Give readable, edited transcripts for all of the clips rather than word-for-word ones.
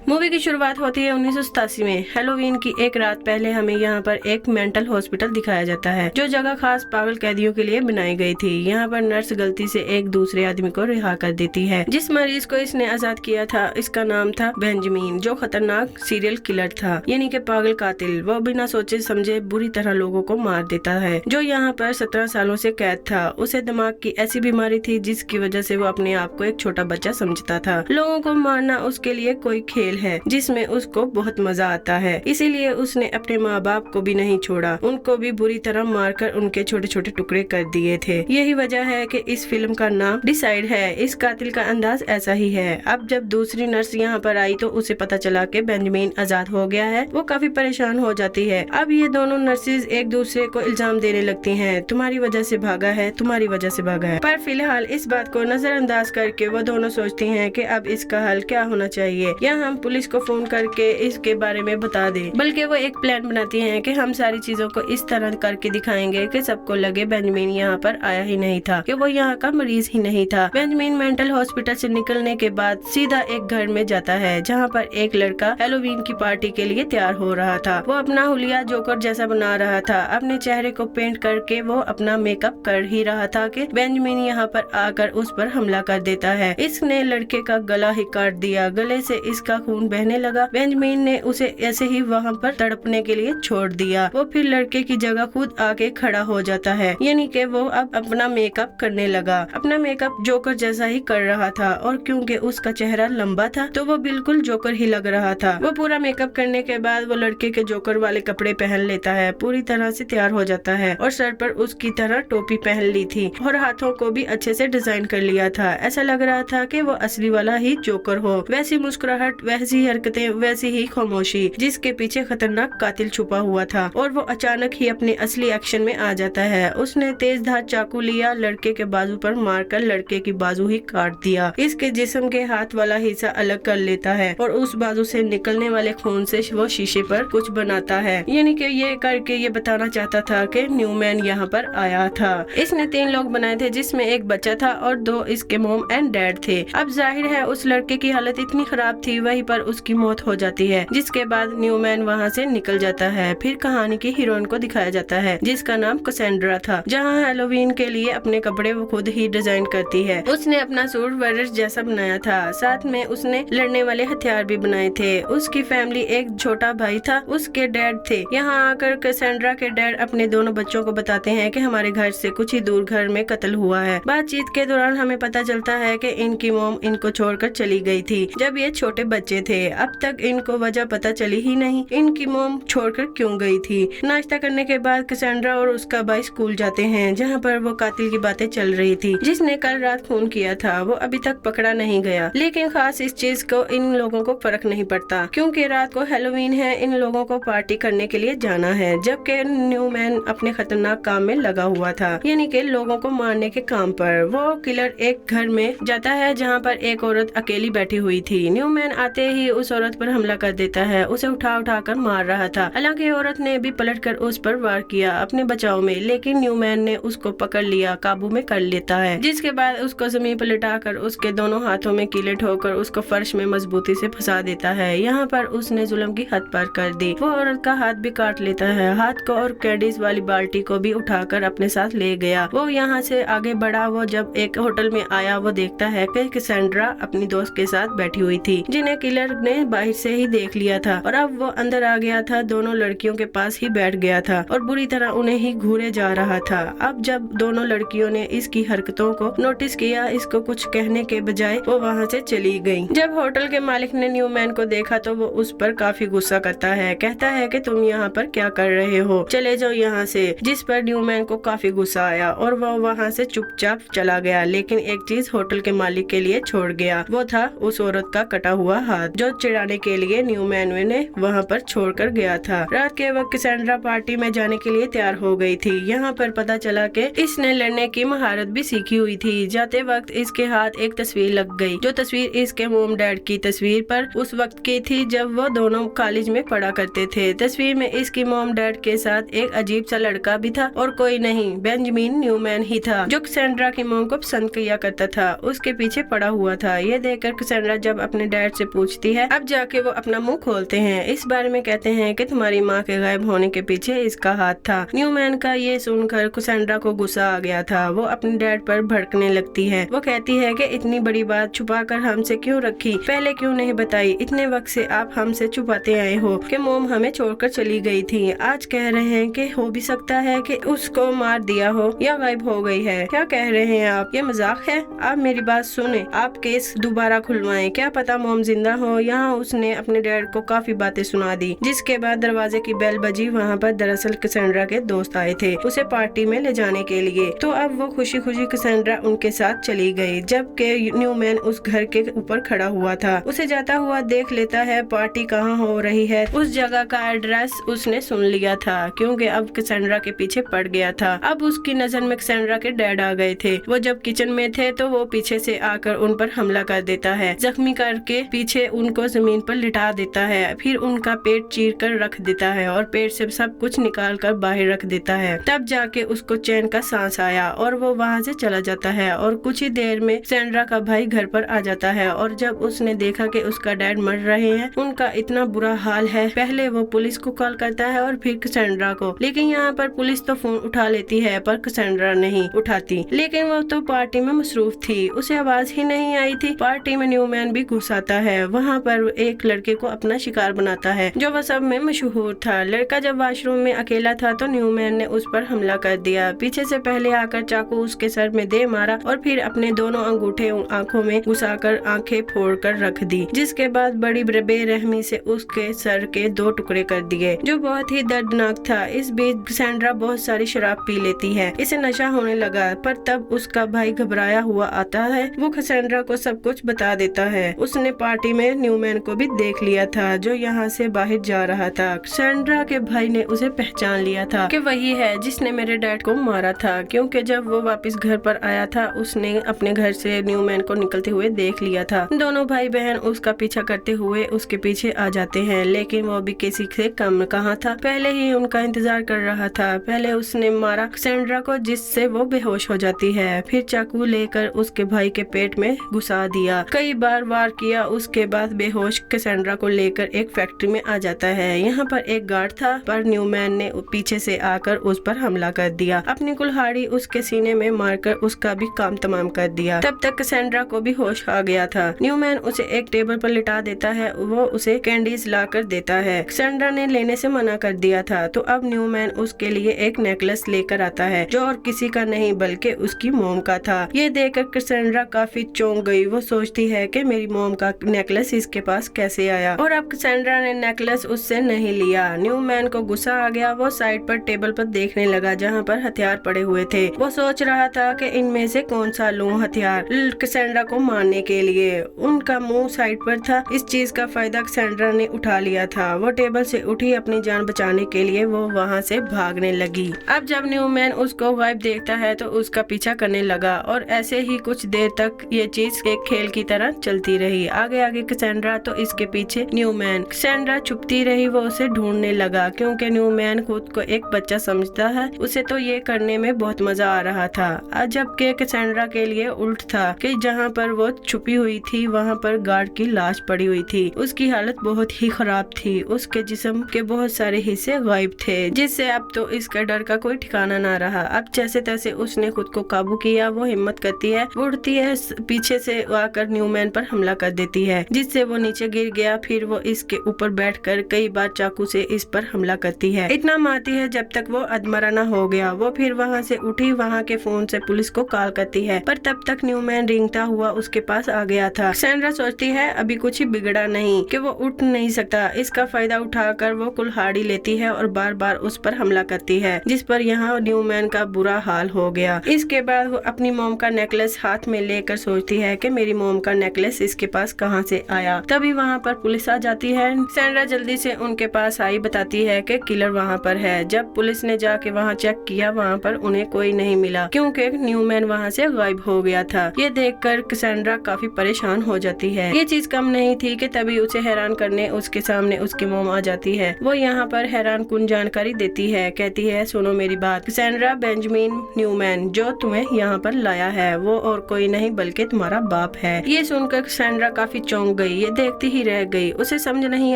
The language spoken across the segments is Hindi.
मूवी की शुरुआत होती है 1987 में। हैलोवीन की एक रात पहले हमें यहाँ पर एक मेंटल हॉस्पिटल दिखाया जाता है, जो जगह खास पागल कैदियों के लिए बनाई गई थी। यहाँ पर नर्स गलती से एक दूसरे आदमी को रिहा कर देती है। जिस मरीज को इसने आजाद किया था, इसका नाम था बेंजामिन, जो खतरनाक सीरियल किलर था, यानी कि पागल कातिल। वो बिना सोचे समझे बुरी तरह लोगों को मार देता है। जो यहाँ पर 17 सालों से कैद था, उसे दिमाग की ऐसी बीमारी थी जिसकी वजह से वो अपने आप को एक छोटा बच्चा समझता था। लोगों को मारना उसके लिए कोई खेल है जिसमें उसको बहुत मजा आता है, इसीलिए उसने अपने माँ बाप को भी नहीं छोड़ा, उनको भी बुरी तरह मारकर उनके छोटे छोटे टुकड़े कर दिए थे। यही वजह है कि इस फिल्म का नाम डिसाइड है। इस कातिल का अंदाज ऐसा ही है। अब जब दूसरी नर्स यहाँ पर आई तो उसे पता चला कि बेंजामिन आजाद हो गया है। वो काफी परेशान हो जाती है। अब ये दोनों नर्सेज एक दूसरे को इल्जाम देने लगती हैं, तुम्हारी वजह से भागा है, तुम्हारी वजह से भागा है। पर फिलहाल इस बात को नजरअंदाज करके वो दोनों सोचती हैं कि अब इसका हल क्या होना चाहिए, या हम पुलिस को फोन करके इसके बारे में बता दें। बल्कि वो एक प्लान बनाती हैं कि हम सारी चीजों को इस तरह करके दिखाएंगे कि सबको लगे बेंजामिन यहाँ पर आया ही नहीं था, कि वो यहाँ का मरीज ही नहीं था। बेंजामिन मेंटल हॉस्पिटल से निकलने के बाद सीधा एक घर में जाता है, जहाँ पर एक लड़का हैलोवीन की पार्टी के लिए तैयार हो रहा था। वो अपना हुलिया जोकर जैसा बना रहा था। अपने चेहरे को पेंट करके वो अपना मेकअप कर ही रहा था कि बेंजामिन यहाँ पर आकर उस पर हमला कर देता है। इसने लड़के का गला ही काट दिया। गले से इसका खून बहने लगा। बेंजामिन ने उसे ऐसे ही वहाँ पर तड़पने के लिए छोड़ दिया। वो फिर लड़के की जगह खुद आके खड़ा हो जाता है, यानी कि वो अब अपना मेकअप करने लगा। अपना मेकअप जोकर जैसा ही कर रहा था, और क्योंकि उसका चेहरा लंबा था तो वो बिल्कुल जोकर ही लग रहा था। वो पूरा मेकअप करने के बाद वो लड़के के जोकर वाले कपड़े पहन लेता है, पूरी तरह से तैयार हो जाता है, और सर पर उसकी तरह टोपी पहन ली थी और हाथों को भी अच्छे से डिजाइन कर लिया था। ऐसा लग रहा था कि वो असली वाला ही जोकर हो। वैसी मुस्कुराहट, वैसी हरकतें, वैसी ही खामोशी, जिसके पीछे खतरनाक कातिल छुपा हुआ था। और वो अचानक ही अपनी असली एक्शन में आ जाता है। उसने तेज धार चाकू लिया, लड़के के बाजू पर मारकर लड़के की बाजू ही काट दिया। इसके जिस्म के हाथ वाला हिस्सा अलग कर लेता है और उस बाजू से निकलने वाले खून से वो शीशे पर कुछ बनाता है, यानी कि ये करके ये बताना चाहता था कि न्यूमैन यहाँ पर आया था। इसने 3 लोग बनाए थे, जिसमें एक बच्चा था और 2 इसके मॉम एंड डैड थे। अब जाहिर है उस लड़के की हालत इतनी खराब थी, वहीं पर उसकी मौत हो जाती है, जिसके बाद न्यूमैन वहाँ से निकल जाता है। फिर कहानी की हीरोइन को दिखाया जाता है, जिसका नाम कैसेंड्रा था, जहाँ हैलोवीन के लिए अपने कपड़े वो खुद ही डिजाइन करती है। उसने अपना सूट वायरस जैसा बनाया था, साथ में उसने लड़ने वाले हथियार भी बनाए थे। उसकी फैमिली, एक छोटा भाई था, उसके डैड थे। यहाँ आकर कैसेंड्रा के डैड अपने दोनों बच्चों को बताते हैं कि हमारे घर से कुछ ही दूर घर में कत्ल हुआ है। बातचीत के दौरान हमें पता चलता है कि इनकी मॉम इनको छोड़कर चली गई थी जब ये छोटे बच्चे थे। अब तक इनको वजह पता चली ही नहीं, इनकी मॉम छोड़कर क्यों गई थी। नाश्ता करने के बाद कैसेंड्रा और उसका भाई स्कूल जाते हैं, जहाँ पर वो कातिल की बातें चल रही थी, जिसने कल रात खून किया था। वो अभी तक पकड़ा नहीं गया, लेकिन खास इस चीज को इन लोगों को फर्क नहीं पड़ता, क्योंकि रात को हैलोवीन है, इन लोगों को पार्टी करने के लिए जाना है। जबकि न्यूमैन अपने खतरनाक काम में लगा हुआ था, यानी कि लोगों को मारने के काम पर। वो किलर एक घर में जाता है जहाँ पर एक औरत अकेली बैठी हुई थी। न्यूमैन आते ही उस औरत पर हमला कर देता है, उसे उठा उठा कर मार रहा था। हालांकि औरत ने भी पलटकर उस पर वार किया अपने बचाव में, लेकिन न्यूमैन ने उसको पकड़ लिया, काबू में कर लेता है, जिसके बाद उसको जमीन पर लिटाकर उसके दोनों हाथों में कीले ठोकर उसको फर्श में मजबूती से फंसा देता है। यहाँ पर उसने जुल्म की हद पार कर दी। वो औरत का हाथ भी काट लेता है, हाथ को, और कैडीज वाली बाल्टी को भी उठाकर अपने साथ ले गया। वो यहाँ से आगे बढ़ा। वो जब एक होटल में आया, वो देखता है कि कैसेंड्रा अपनी दोस्त के साथ बैठी हुई थी, जिन्हें किलर ने बाहर से ही देख लिया था, और अब वो अंदर आ गया था, दोनों लड़कियों के पास ही बैठ गया था और बुरी तरह उन्हें ही घूरे जा रहा था। अब जब दोनों लड़कियों ने इसकी हरकतों को नोटिस किया, इसको कुछ कहने के बजाय वो वहाँ से चली गयी। जब होटल के मालिक ने न्यूमैन को देखा तो वो उस पर काफी गुस्सा करता है, कहता है कि तुम यहाँ पर क्या कर रहे हो, चले जाओ यहाँ से। जिस पर न्यूमैन को काफी गुस्सा आया और वो वहाँ से चुपचाप चला गया, लेकिन एक चीज होटल के मालिक के लिए छोड़ गया। वो था उस औरत का कटा हुआ हाथ, जो चिढ़ाने के लिए न्यूमैन ने वहाँ पर छोड़कर गया था। रात के वक्त कैसेंड्रा पार्टी में जाने के लिए तैयार हो गई थी। यहाँ पर पता चला कि इसने लड़ने की महारत भी सीखी हुई थी। जाते वक्त इसके हाथ एक तस्वीर लग गई, जो तस्वीर इसके मोम डैड की तस्वीर पर उस वक्त की थी जब वो दोनों कॉलेज में पढ़ा करते थे। तस्वीर में इसकी मोम डैड के साथ एक अजीब सा लड़का भी था, और कोई नहीं, बेंजामिन न्यूमैन ही था, जो कैसेंड्रा की मोम को पसंद किया करता था, उसके पीछे पड़ा हुआ था। ये देखकर कैसेंड्रा जब अपने डैड से पूछती पूछती है। अब जाके वो अपना मुंह खोलते हैं। इस बारे में कहते हैं कि तुम्हारी माँ के गायब होने के पीछे इसका हाथ था। न्यूमैन का ये सुनकर कैसेंड्रा को गुस्सा आ गया था। वो अपने डैड पर भड़कने लगती है। वो कहती है कि इतनी बड़ी बात छुपा कर हमसे क्यों रखी, पहले क्यों नहीं बताई। इतने वक्त से आप हमसे छुपाते आए हो कि मोम हमें छोड़कर चली गई थी। आज कह रहे हैं कि हो भी सकता है कि उसको मार दिया हो या गायब हो गई है। क्या कह रहे हैं आप, ये मजाक है? आप मेरी बात सुने, आप केस दोबारा खुलवाएं। क्या पता मोम जिंदा हो। यहाँ उसने अपने डैड को काफी बातें सुना दी। जिसके बाद दरवाजे की बेल बजी। वहाँ पर दरअसल कैसेंड्रा के दोस्त आए थे उसे पार्टी में ले जाने के लिए। तो अब वो खुशी खुशी कैसेंड्रा उनके साथ चली गई। जबकि न्यूमैन उस घर के ऊपर खड़ा हुआ था। उसे जाता हुआ देख लेता है। पार्टी कहाँ हो रही है, उस जगह का एड्रेस उसने सुन लिया था क्योंकि अब कैसेंड्रा के पीछे पड़ गया था। अब उसकी नजर में कैसेंड्रा के डैड आ गए थे। वो जब किचन में थे तो वो पीछे से आकर उन पर हमला कर देता है। जख्मी करके पीछे उनको जमीन पर लिटा देता है। फिर उनका पेट चीर कर रख देता है और पेट से सब कुछ निकाल कर बाहर रख देता है। तब जाके उसको चैन का सांस आया और वो वहाँ से चला जाता है। और कुछ ही देर में कैसेंड्रा का भाई घर पर आ जाता है। और जब उसने देखा कि उसका डैड मर रहे हैं, उनका इतना बुरा हाल है, पहले वो पुलिस को कॉल करता है और फिर कैसेंड्रा को। लेकिन यहाँ पर पुलिस तो फोन उठा लेती है पर कैसेंड्रा नहीं उठाती। लेकिन वो तो पार्टी में मसरूफ थी, उसे आवाज ही नहीं आई थी। पार्टी में न्यूमैन भी घुस आता है। वहाँ पर एक लड़के को अपना शिकार बनाता है जो वह सब में मशहूर था। लड़का जब वॉशरूम में अकेला था तो न्यूमैन ने उस पर हमला कर दिया। पीछे से पहले आकर चाकू उसके सर में दे मारा और फिर अपने दोनों अंगूठे आंखों में घुसाकर आंखें फोड़कर रख दी। जिसके बाद बड़ी बेरहमी से उसके सर के 2 टुकड़े कर दिए जो बहुत ही दर्दनाक था। इस बीच कैसेंड्रा बहुत सारी शराब पी लेती है। इसे नशा होने लगा। पर तब उसका भाई घबराया हुआ आता है। वो कैसेंड्रा को सब कुछ बता देता है। उसने पार्टी में न्यूमैन को भी देख लिया था जो यहाँ से बाहर जा रहा था। कैसेंड्रा के भाई ने उसे पहचान लिया था कि वही है जिसने मेरे डैड को मारा था, क्योंकि जब वो वापस घर पर आया था उसने अपने घर से न्यूमैन को निकलते हुए देख लिया था। दोनों भाई बहन उसका पीछा करते हुए उसके पीछे आ जाते हैं। लेकिन वो भी किसी से कम कहाँ था, पहले ही उनका इंतजार कर रहा था। पहले उसने मारा कैसेंड्रा को जिससे वो बेहोश हो जाती है। फिर चाकू लेकर उसके भाई के पेट में घुसा दिया। कई बार वार किया। उसके बाद बेहोश कैसेंड्रा को लेकर एक फैक्ट्री में आ जाता है। यहाँ पर एक गार्ड था पर न्यूमैन ने पीछे से आकर उस पर हमला कर दिया। अपनी कुल्हाड़ी उसके सीने में मारकर उसका भी काम तमाम कर दिया। तब तक कैसेंड्रा को भी होश आ गया था। न्यूमैन उसे एक टेबल पर लिटा देता है। वो उसे कैंडीज ला कर देता है। कैसेंड्रा ने लेने से मना कर दिया था। तो अब न्यूमैन उसके लिए एक नेकलेस लेकर आता है जो और किसी का नहीं बल्कि उसकी मोम का था। ये देखकर कैसेंड्रा काफी चौंक गई। वो सोचती है कि मेरी मोम का नेकलेस इसके पास कैसे आया। और अब कैसेंड्रा ने नेकलेस उससे नहीं लिया। न्यूमैन को गुस्सा आ गया। वो साइड पर टेबल पर देखने लगा जहाँ पर हथियार पड़े हुए थे। वो सोच रहा था कि इनमें से कौन सा लूं हथियार कैसेंड्रा को मारने के लिए। उनका मुंह साइड पर था। इस चीज का फायदा कैसेंड्रा ने उठा लिया था। वो टेबल से उठी। अपनी जान बचाने के लिए वो वहाँ से भागने लगी। अब जब न्यूमैन उसको गायब देखता है तो उसका पीछा करने लगा और ऐसे ही कुछ देर तक ये चीज एक खेल की तरह चलती रही। आगे आगे कैसेंड्रा तो इसके पीछे न्यूमैन। कैसेंड्रा छुपती रही। वो उसे ढूंढने लगा क्योंकि न्यूमैन खुद को एक बच्चा समझता है। उसे तो ये करने में बहुत मजा आ रहा था। जबकि कैसेंड्रा के लिए उल्ट था कि जहाँ पर वो छुपी हुई थी वहाँ पर गार्ड की लाश पड़ी हुई थी। उसकी हालत बहुत ही खराब थी। उसके जिस्म के बहुत सारे हिस्से गायब थे जिससे अब तो इसका डर का कोई ठिकाना ना रहा। अब जैसे तैसे उसने खुद को काबू किया। वो हिम्मत करती है, उड़ती है, पीछे से आकर न्यूमैन पर हमला कर देती है जिससे वो नीचे गिर गया। फिर वो इसके ऊपर बैठकर कई बार चाकू से इस पर हमला करती है। इतना मारती है जब तक वो अधमरा न हो गया। वो फिर वहाँ से उठी। वहाँ के फोन से पुलिस को कॉल करती है पर तब तक न्यूमैन रेंगता हुआ उसके पास आ गया था। कैसेंड्रा सोचती है अभी कुछ ही बिगड़ा नहीं कि वो उठ नहीं सकता। इसका फायदा उठाकर वो कुल्हाड़ी लेती है और बार बार उस पर हमला करती है जिस पर यहाँ न्यूमैन का बुरा हाल हो गया। इसके बाद वो अपनी मोम का नेकलेस हाथ में लेकर सोचती है कि मेरी मोम का नेकलेस इसके पास कहाँ से आया। तभी वहाँ पर पुलिस आ जाती है। कैसेंड्रा जल्दी से उनके पास आई, बताती है कि किलर वहाँ पर है। जब पुलिस ने जाके वहाँ चेक किया वहाँ पर उन्हें कोई नहीं मिला क्योंकि न्यूमैन वहाँ से गायब हो गया था। ये देखकर कैसेंड्रा काफी परेशान हो जाती है। ये चीज कम नहीं थी कि तभी उसे हैरान करने उसके सामने उसकी मोम आ जाती है। वो यहाँ पर हैरान कुन जानकारी देती है। कहती है सुनो मेरी बात, कैसेंड्रा बेंजामिन न्यूमैन जो तुम्हें यहाँ पर लाया है वो और कोई नहीं बल्कि तुम्हारा बाप है। ये सुनकर कैसेंड्रा काफी चौंक गई। ये देखती ही रह गई। उसे समझ नहीं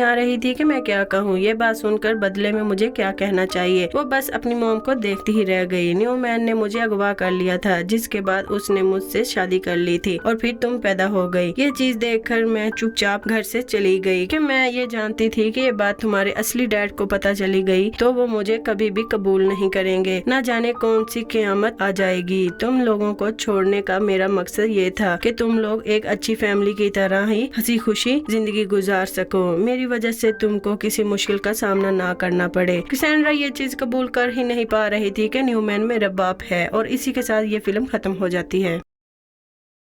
आ रही थी कि मैं क्या कहूँ। ये बात सुनकर बदले में मुझे क्या कहना चाहिए। वो बस अपनी मॉम को देखती ही रह गई। न्यूमैन ने मुझे अगवा कर लिया था, जिसके बाद उसने मुझसे शादी कर ली थी और फिर तुम पैदा हो गई। ये चीज देखकर मैं चुपचाप घर से चली गई कि मैं ये जानती थी कि ये बात तुम्हारे असली डैड को पता चली गई तो वो मुझे कभी भी कबूल नहीं करेंगे। ना जाने कौन सी क़यामत आ जाएगी। तुम लोगों को छोड़ने का मेरा मकसद ये था कि तुम लोग एक अच्छी फैमिली की तरह ही हंसी खुशी जिंदगी गुजार सको। मेरी वजह से तुमको किसी मुश्किल का सामना ना करना पड़े। कैसेंड्रा ये चीज कबूल कर ही नहीं पा रही थी कि न्यूमैन मेरा बाप है और इसी के साथ ये फिल्म खत्म हो जाती है।